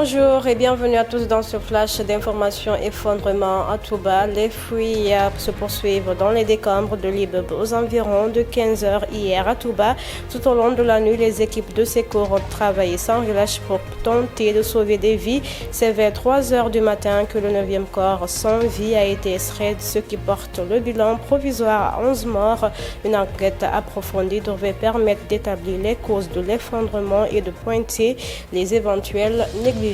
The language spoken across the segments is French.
Bonjour et bienvenue à tous dans ce flash d'information effondrement à Touba. Les fouilles se poursuivent dans les décombres de l'immeuble aux environs de 15 h hier à Touba. Tout au long de la nuit, les équipes de secours ont travaillé sans relâche pour tenter de sauver des vies. C'est vers 3 h du matin que le 9e corps sans vie a été extrait, ce qui porte le bilan provisoire à 11 morts. Une enquête approfondie devrait permettre d'établir les causes de l'effondrement et de pointer les éventuelles négligences.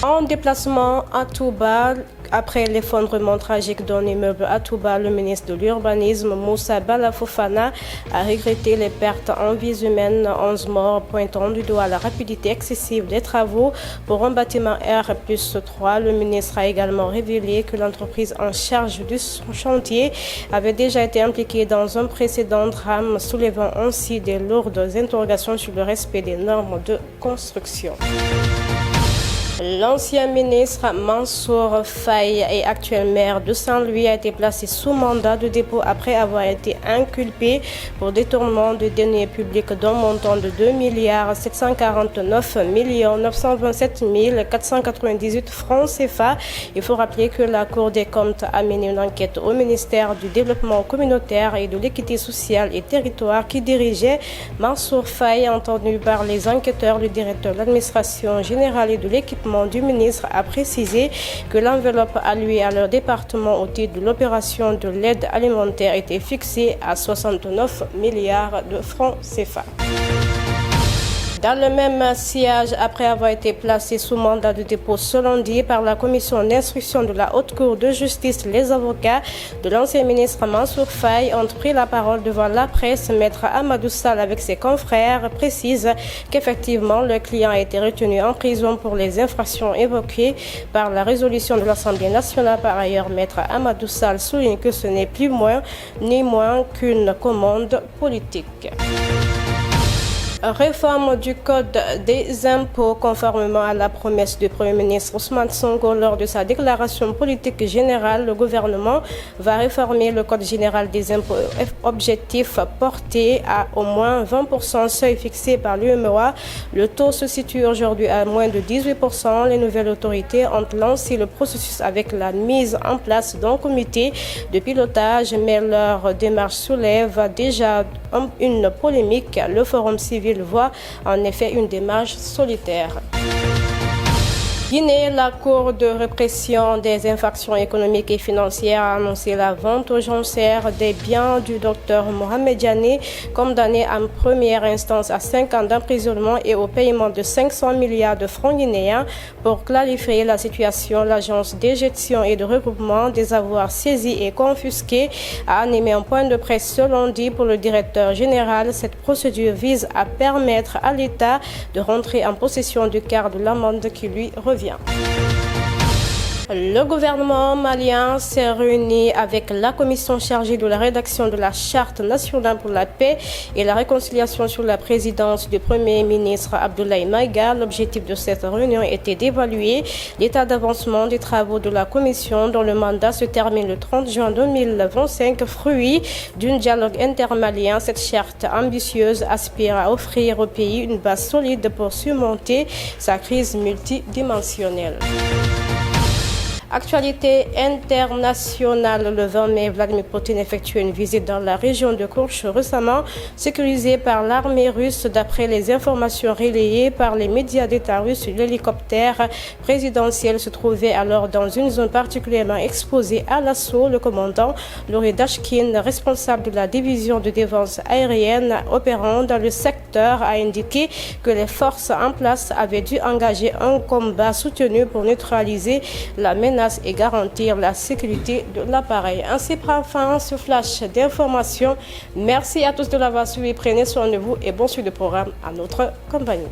En déplacement à Touba, après l'effondrement tragique d'un immeuble à Touba, le ministre de l'Urbanisme, Moussa Bala Fofana, a regretté les pertes en vies humaines, 11 morts, pointant du doigt la rapidité excessive des travaux pour un bâtiment R+3. Le ministre a également révélé que l'entreprise en charge du chantier avait déjà été impliquée dans un précédent drame, soulevant ainsi des lourdes interrogations sur le respect des normes de construction. L'ancien ministre Mansour Faye et actuel maire de Saint-Louis a été placé sous mandat de dépôt après avoir été inculpé pour détournement de deniers publics d'un montant de 2 749 927 498 francs CFA. Il faut rappeler que la Cour des comptes a mené une enquête au ministère du Développement communautaire et de l'équité sociale et territoire qui dirigeait Mansour Faye. Entendu par les enquêteurs, le directeur de l'administration générale et de l'équipement du ministre a précisé que l'enveloppe allouée à leur département au titre de l'opération de l'aide alimentaire était fixée à 69 milliards de francs CFA. Dans le même sillage, après avoir été placé sous mandat de dépôt ce lundi par la commission d'instruction de la Haute Cour de justice, les avocats de l'ancien ministre Mansour Faye ont pris la parole devant la presse. Maître Amadou Sall avec ses confrères précise qu'effectivement le client a été retenu en prison pour les infractions évoquées par la résolution de l'Assemblée nationale. Par ailleurs, Maître Amadou Sall souligne que ce n'est plus moins ni moins qu'une commande politique. Réforme du Code des impôts conformément à la promesse du Premier ministre Ousmane Sonko lors de sa déclaration politique générale. Le gouvernement va réformer le Code général des impôts. Objectif porté à au moins 20%, seuil fixé par l'UEMOA. Le taux se situe aujourd'hui à moins de 18%. Les nouvelles autorités ont lancé le processus avec la mise en place d'un comité de pilotage, mais leur démarche soulève déjà une polémique. Le Forum civil voit en effet une démarche solitaire. Guinée, la Cour de répression des infractions économiques et financières a annoncé la vente aux enchères des biens du docteur Mohamed Diané, condamné en première instance à 5 ans d'emprisonnement et au paiement de 500 milliards de francs guinéens. Pour clarifier la situation, l'Agence de gestion et de regroupement des avoirs saisis et confisqués a animé un point de presse ce lundi pour le directeur général. Cette procédure vise à permettre à l'État de rentrer en possession du quart de l'amende qui lui revient. Le gouvernement malien s'est réuni avec la commission chargée de la rédaction de la Charte nationale pour la paix et la réconciliation sur la présidence du Premier ministre Abdoulaye Maïga. L'objectif de cette réunion était d'évaluer l'état d'avancement des travaux de la commission dont le mandat se termine le 30 juin 2025. Fruit d'un dialogue intermalien, cette charte ambitieuse aspire à offrir au pays une base solide pour surmonter sa crise multidimensionnelle. Actualité internationale, le 20 mai, Vladimir Poutine effectue une visite dans la région de Kourch, récemment sécurisée par l'armée russe. D'après les informations relayées par les médias d'État russes, l'hélicoptère présidentiel se trouvait alors dans une zone particulièrement exposée à l'assaut. Le commandant Lori Dashkin, responsable de la division de défense aérienne opérant dans le secteur, a indiqué que les forces en place avaient dû engager un combat soutenu pour neutraliser la menace et garantir la sécurité de l'appareil. Ainsi prend fin ce flash d'information. Merci à tous de l'avoir suivi. Prenez soin de vous et bon suite de programme à notre compagnie.